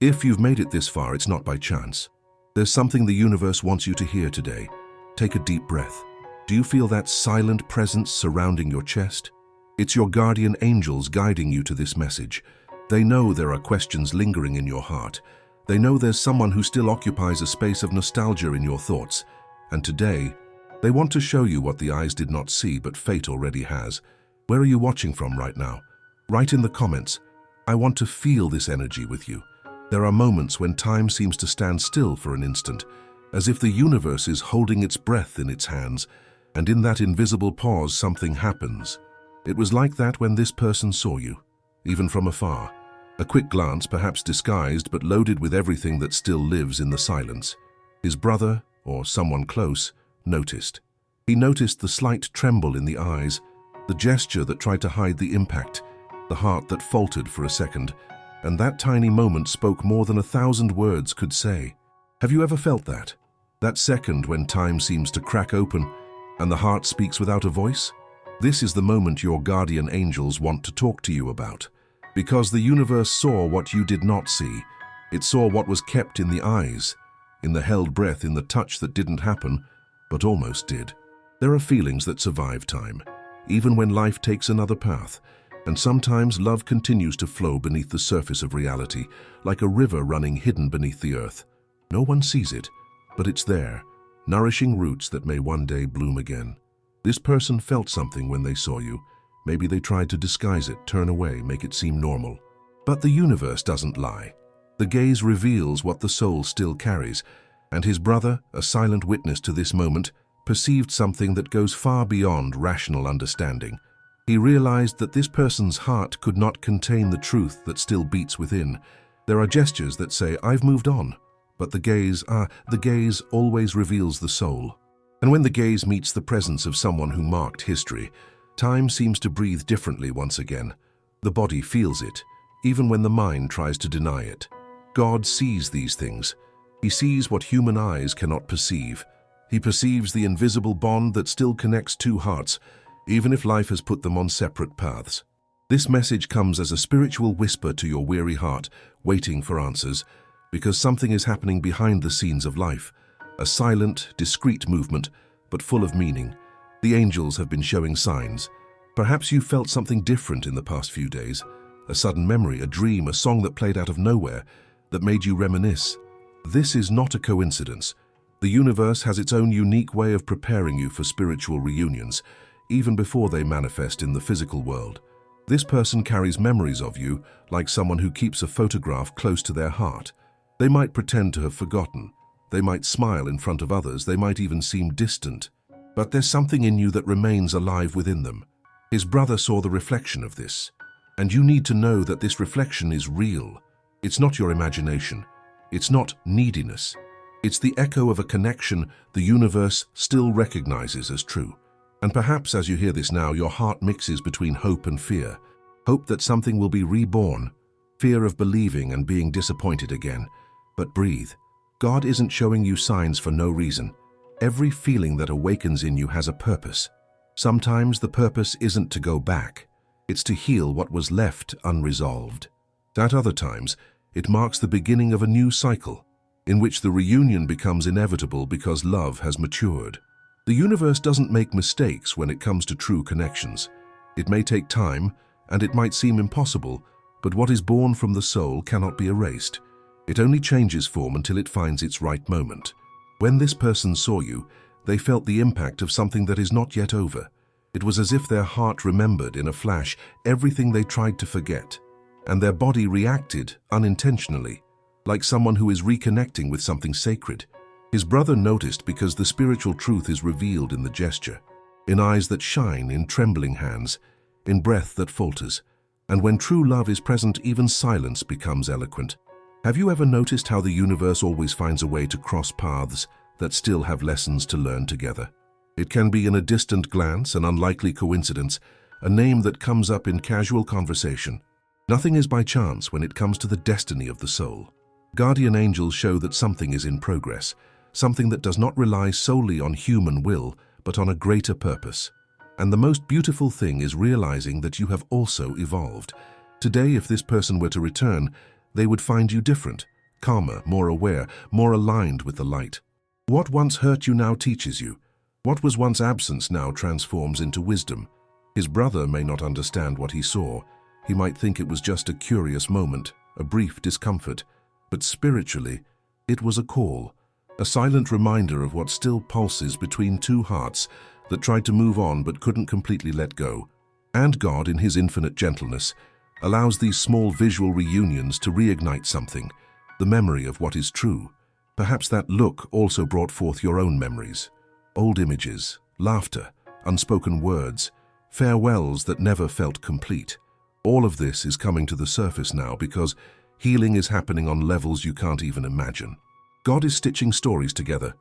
If you've made it this far, it's not by chance. There's something the universe wants you to hear today. Take a deep breath. Do you feel that silent presence surrounding your chest? It's your guardian angels guiding you to this message. They know there are questions lingering in your heart. They know there's someone who still occupies a space of nostalgia in your thoughts. And today, they want to show you what the eyes did not see, but fate already has. Where are you watching from right now? Write in the comments. I want to feel this energy with you. There are moments when time seems to stand still for an instant, as if the universe is holding its breath in its hands, and in that invisible pause something happens. It was like that when this person saw you, even from afar. A quick glance, perhaps disguised but loaded with everything that still lives in the silence. His brother, or someone close, noticed. He noticed the slight tremble in the eyes, the gesture that tried to hide the impact, the heart that faltered for a second, and that tiny moment spoke more than 1,000 words could say. Have you ever felt that? That second when time seems to crack open and the heart speaks without a voice? This is the moment your guardian angels want to talk to you about. Because the universe saw what you did not see. It saw what was kept in the eyes, in the held breath, in the touch that didn't happen, but almost did. There are feelings that survive time, even when life takes another path. And sometimes love continues to flow beneath the surface of reality, like a river running hidden beneath the earth. No one sees it, but it's there, nourishing roots that may one day bloom again. This person felt something when they saw you. Maybe they tried to disguise it, turn away, make it seem normal. But the universe doesn't lie. The gaze reveals what the soul still carries, and his brother, a silent witness to this moment, perceived something that goes far beyond rational understanding. He realized that this person's heart could not contain the truth that still beats within. There are gestures that say, "I've moved on," but the gaze always reveals the soul. And when the gaze meets the presence of someone who marked history, time seems to breathe differently once again. The body feels it, even when the mind tries to deny it. God sees these things. He sees what human eyes cannot perceive. He perceives the invisible bond that still connects two hearts, even if life has put them on separate paths. This message comes as a spiritual whisper to your weary heart, waiting for answers, because something is happening behind the scenes of life. A silent, discreet movement, but full of meaning. The angels have been showing signs. Perhaps you felt something different in the past few days. A sudden memory, a dream, a song that played out of nowhere, that made you reminisce. This is not a coincidence. The universe has its own unique way of preparing you for spiritual reunions, even before they manifest in the physical world. This person carries memories of you, like someone who keeps a photograph close to their heart. They might pretend to have forgotten. They might smile in front of others. They might even seem distant. But there's something in you that remains alive within them. His brother saw the reflection of this. And you need to know that this reflection is real. It's not your imagination. It's not neediness. It's the echo of a connection the universe still recognizes as true. And perhaps as you hear this now, your heart mixes between hope and fear. Hope that something will be reborn. Fear of believing and being disappointed again. But breathe. God isn't showing you signs for no reason. Every feeling that awakens in you has a purpose. Sometimes the purpose isn't to go back. It's to heal what was left unresolved. At other times, it marks the beginning of a new cycle, in which the reunion becomes inevitable because love has matured. The universe doesn't make mistakes when it comes to true connections. It may take time, and it might seem impossible, but what is born from the soul cannot be erased. It only changes form until it finds its right moment. When this person saw you, they felt the impact of something that is not yet over. It was as if their heart remembered in a flash everything they tried to forget, and their body reacted unintentionally, like someone who is reconnecting with something sacred. His brother noticed because the spiritual truth is revealed in the gesture, in eyes that shine, in trembling hands, in breath that falters. And when true love is present, even silence becomes eloquent. Have you ever noticed how the universe always finds a way to cross paths that still have lessons to learn together? It can be in a distant glance, an unlikely coincidence, a name that comes up in casual conversation. Nothing is by chance when it comes to the destiny of the soul. Guardian angels show that something is in progress, something that does not rely solely on human will, but on a greater purpose. And the most beautiful thing is realizing that you have also evolved. Today, if this person were to return, they would find you different, calmer, more aware, more aligned with the light. What once hurt you now teaches you. What was once absence now transforms into wisdom. His brother may not understand what he saw. He might think it was just a curious moment, a brief discomfort. But spiritually, it was a call, a silent reminder of what still pulses between two hearts that tried to move on but couldn't completely let go. And God, in His infinite gentleness, allows these small visual reunions to reignite something, the memory of what is true. Perhaps that look also brought forth your own memories. Old images, laughter, unspoken words, farewells that never felt complete. All of this is coming to the surface now because healing is happening on levels you can't even imagine. God is stitching stories together,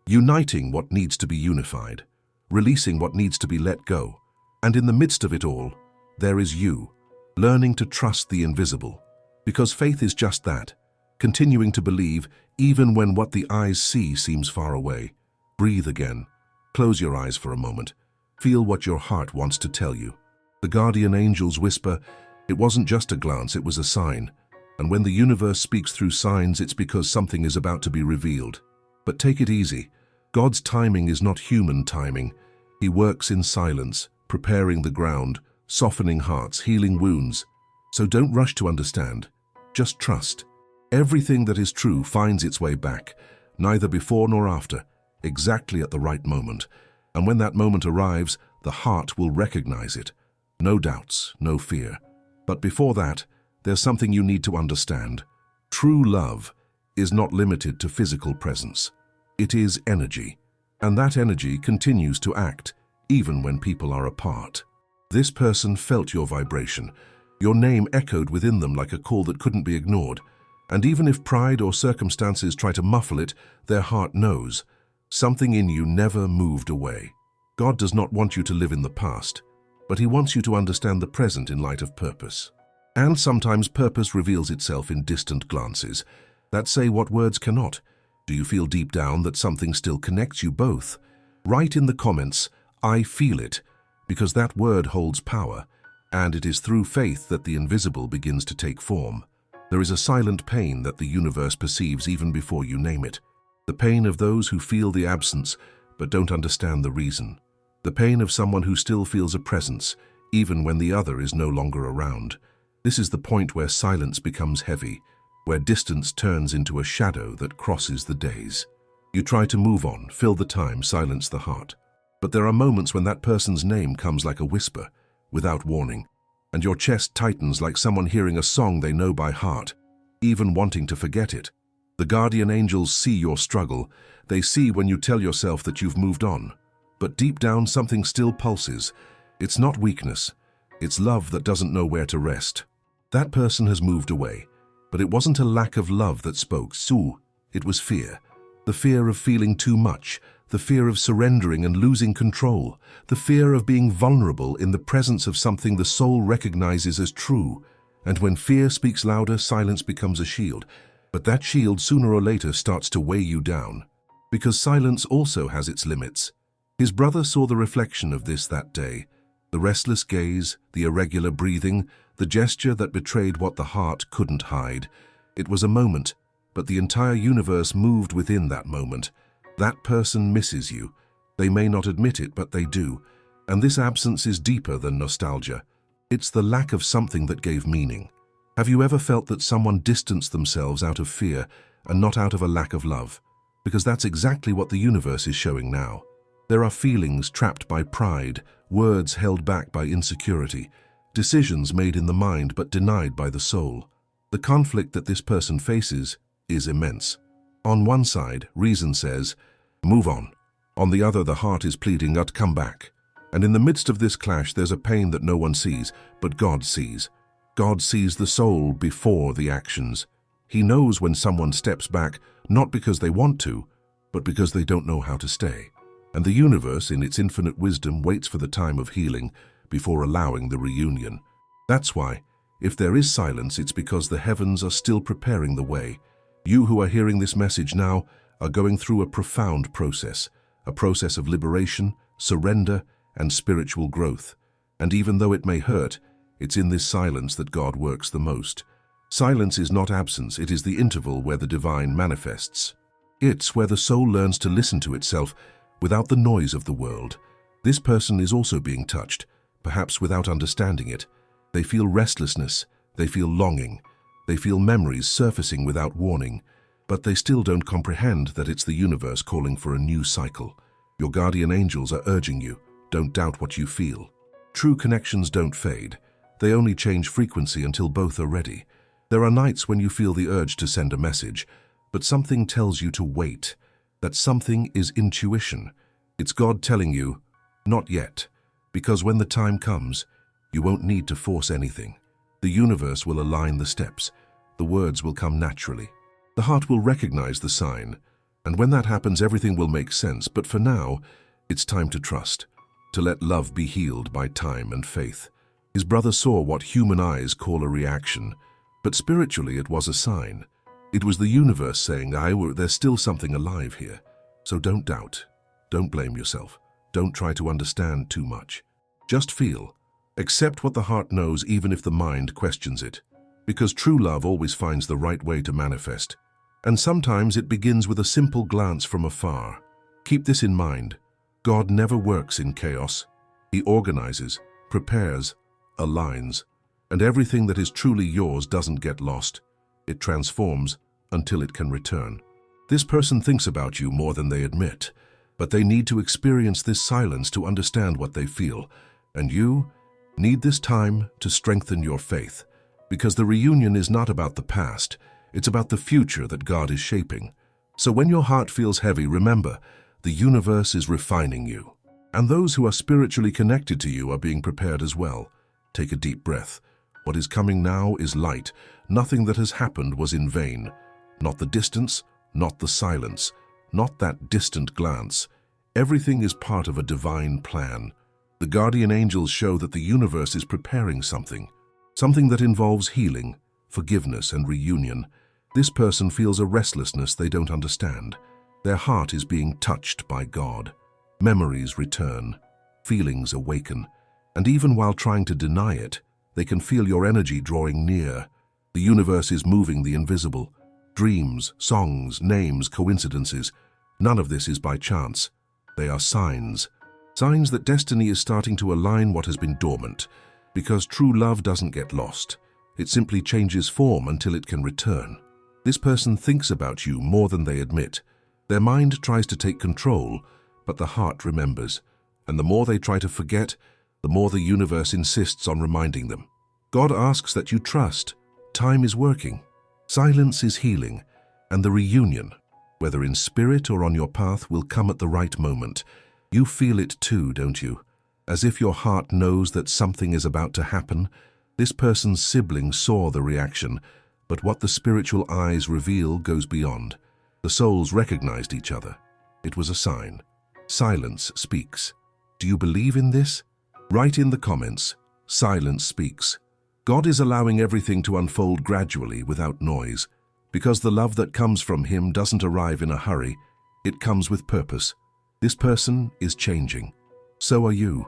uniting what needs to be unified, releasing what needs to be let go. And in the midst of it all, there is you, learning to trust the invisible. Because faith is just that, continuing to believe even when what the eyes see seems far away. Breathe again. Close your eyes for a moment. Feel what your heart wants to tell you. The guardian angels whisper, it wasn't just a glance, it was a sign. And when the universe speaks through signs, it's because something is about to be revealed. But take it easy. God's timing is not human timing. He works in silence, preparing the ground, softening hearts, healing wounds. So don't rush to understand. Just trust. Everything that is true finds its way back, neither before nor after, exactly at the right moment. And when that moment arrives, the heart will recognize it. No doubts, no fear. But before that, there's something you need to understand. True love is not limited to physical presence. It is energy. And that energy continues to act, even when people are apart. This person felt your vibration. Your name echoed within them like a call that couldn't be ignored. And even if pride or circumstances try to muffle it, their heart knows. Something in you never moved away. God does not want you to live in the past, but He wants you to understand the present in light of purpose. And sometimes purpose reveals itself in distant glances that say what words cannot. Do you feel deep down that something still connects you both? Write in the comments, I feel it, because that word holds power, and it is through faith that the invisible begins to take form. There is a silent pain that the universe perceives even before you name it. The pain of those who feel the absence but don't understand the reason. The pain of someone who still feels a presence, even when the other is no longer around. This is the point where silence becomes heavy, where distance turns into a shadow that crosses the days. You try to move on, fill the time, silence the heart. But there are moments when that person's name comes like a whisper, without warning, and your chest tightens like someone hearing a song they know by heart, even wanting to forget it. The guardian angels see your struggle. They see when you tell yourself that you've moved on. But deep down, something still pulses. It's not weakness. It's love that doesn't know where to rest. That person has moved away, but it wasn't a lack of love that spoke. It was fear. The fear of feeling too much, the fear of surrendering and losing control, the fear of being vulnerable in the presence of something the soul recognizes as true. And when fear speaks louder, silence becomes a shield. But that shield sooner or later starts to weigh you down, because silence also has its limits. His brother saw the reflection of this that day. The restless gaze, the irregular breathing, the gesture that betrayed what the heart couldn't hide. It was a moment, but the entire universe moved within that moment. That person misses you. They may not admit it, but they do. And this absence is deeper than nostalgia. It's the lack of something that gave meaning. Have you ever felt that someone distanced themselves out of fear and not out of a lack of love? Because that's exactly what the universe is showing now. There are feelings trapped by pride, words held back by insecurity, decisions made in the mind but denied by the soul. The conflict that this person faces is immense. On one side, reason says, move on. On the other, the heart is pleading, come back. And in the midst of this clash, there's a pain that no one sees, but God sees. God sees the soul before the actions. He knows when someone steps back, not because they want to, but because they don't know how to stay. And the universe, in its infinite wisdom, waits for the time of healing before allowing the reunion. That's why, if there is silence, it's because the heavens are still preparing the way. You who are hearing this message now are going through a profound process, a process of liberation, surrender, and spiritual growth. And even though it may hurt, it's in this silence that God works the most. Silence is not absence, it is the interval where the divine manifests. It's where the soul learns to listen to itself without the noise of the world. This person is also being touched, perhaps without understanding it. They feel restlessness, they feel longing, they feel memories surfacing without warning, but they still don't comprehend that it's the universe calling for a new cycle. Your guardian angels are urging you, don't doubt what you feel. True connections don't fade. They only change frequency until both are ready. There are nights when you feel the urge to send a message, but something tells you to wait. That something is intuition. It's God telling you, not yet, because when the time comes, you won't need to force anything. The universe will align the steps. The words will come naturally. The heart will recognize the sign, and when that happens, everything will make sense. But for now, it's time to trust, to let love be healed by time and faith. His brother saw what human eyes call a reaction, but spiritually it was a sign. It was the universe saying, there's still something alive here. So don't doubt. Don't blame yourself. Don't try to understand too much. Just feel. Accept what the heart knows even if the mind questions it. Because true love always finds the right way to manifest. And sometimes it begins with a simple glance from afar. Keep this in mind. God never works in chaos. He organizes, prepares, aligns. And everything that is truly yours doesn't get lost. It transforms until it can return. This person thinks about you more than they admit, but they need to experience this silence to understand what they feel. And you need this time to strengthen your faith, because the reunion is not about the past, it's about the future that God is shaping. So when your heart feels heavy, remember, the universe is refining you. And those who are spiritually connected to you are being prepared as well. Take a deep breath. What is coming now is light. Nothing that has happened was in vain. Not the distance, not the silence, not that distant glance. Everything is part of a divine plan. The guardian angels show that the universe is preparing something that involves healing, forgiveness, and reunion. This person feels a restlessness they don't understand. Their heart is being touched by God. Memories return, feelings awaken, and even while trying to deny it, they can feel your energy drawing near. The universe is moving the invisible. Dreams, songs, names, coincidences. None of this is by chance. They are signs. Signs that destiny is starting to align what has been dormant. Because true love doesn't get lost. It simply changes form until it can return. This person thinks about you more than they admit. Their mind tries to take control, but the heart remembers. And the more they try to forget, the more the universe insists on reminding them. God asks that you trust. Time is working. Silence is healing. And the reunion, whether in spirit or on your path, will come at the right moment. You feel it too, don't you? As if your heart knows that something is about to happen. This person's sibling saw the reaction, but what the spiritual eyes reveal goes beyond. The souls recognized each other. It was a sign. Silence speaks. Do you believe in this? Write in the comments, silence speaks. God is allowing everything to unfold gradually without noise, because the love that comes from Him doesn't arrive in a hurry, it comes with purpose. This person is changing. So are you,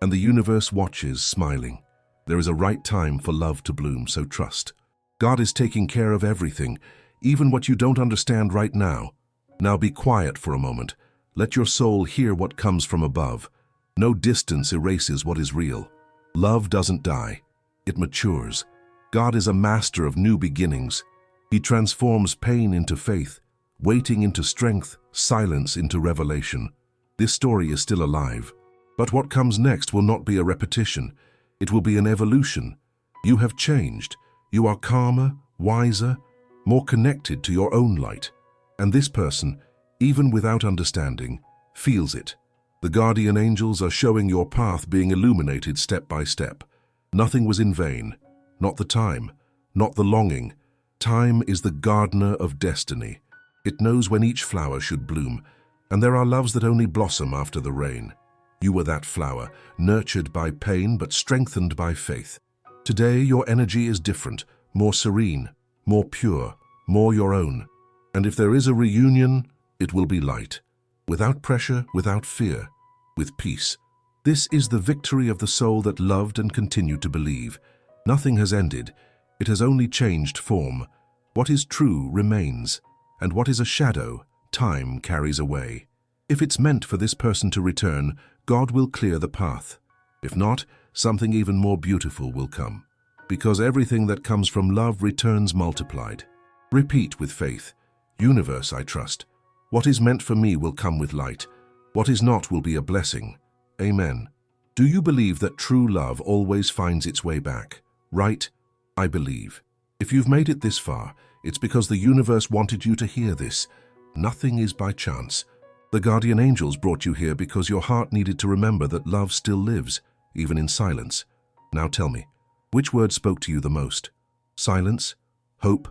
and the universe watches, smiling. There is a right time for love to bloom, so trust. God is taking care of everything, even what you don't understand right now. Now be quiet for a moment. Let your soul hear what comes from above. No distance erases what is real. Love doesn't die. It matures. God is a master of new beginnings. He transforms pain into faith, waiting into strength, silence into revelation. This story is still alive. But what comes next will not be a repetition. It will be an evolution. You have changed. You are calmer, wiser, more connected to your own light. And this person, even without understanding, feels it. The guardian angels are showing your path being illuminated step by step. Nothing was in vain. Not the time, not the longing. Time is the gardener of destiny. It knows when each flower should bloom, and there are loves that only blossom after the rain. You were that flower, nurtured by pain but strengthened by faith. Today your energy is different, more serene, more pure, more your own. And if there is a reunion, it will be light. Without pressure, without fear, with peace. This is the victory of the soul that loved and continued to believe. Nothing has ended. It has only changed form. What is true remains, and what is a shadow, time carries away. If it's meant for this person to return, God will clear the path. If not, something even more beautiful will come. Because everything that comes from love returns multiplied. Repeat with faith. Universe, I trust. What is meant for me will come with light. What is not will be a blessing. Amen. Do you believe that true love always finds its way back? Right? I believe. If you've made it this far, it's because the universe wanted you to hear this. Nothing is by chance. The guardian angels brought you here because your heart needed to remember that love still lives, even in silence. Now tell me, which word spoke to you the most? Silence? Hope?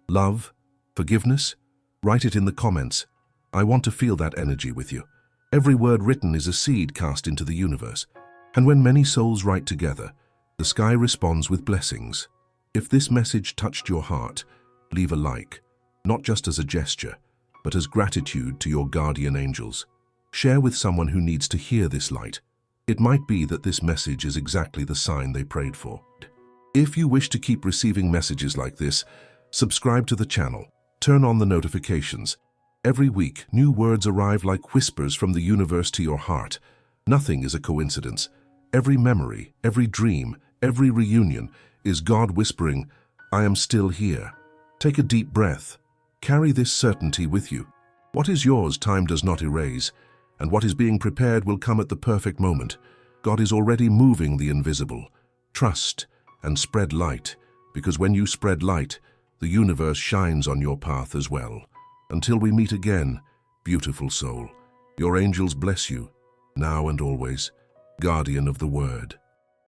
Love? Forgiveness? Write it in the comments. I want to feel that energy with you. Every word written is a seed cast into the universe. And when many souls write together, the sky responds with blessings. If this message touched your heart, leave a like, not just as a gesture, but as gratitude to your guardian angels. Share with someone who needs to hear this light. It might be that this message is exactly the sign they prayed for. If you wish to keep receiving messages like this, subscribe to the channel, turn on the notifications. Every week, new words arrive like whispers from the universe to your heart. Nothing is a coincidence. Every memory, every dream, every reunion is God whispering, I am still here. Take a deep breath. Carry this certainty with you. What is yours, time does not erase, and what is being prepared will come at the perfect moment. God is already moving the invisible. Trust and spread light, because when you spread light, the universe shines on your path as well. Until we meet again, beautiful soul, your angels bless you, now and always, guardian of the word.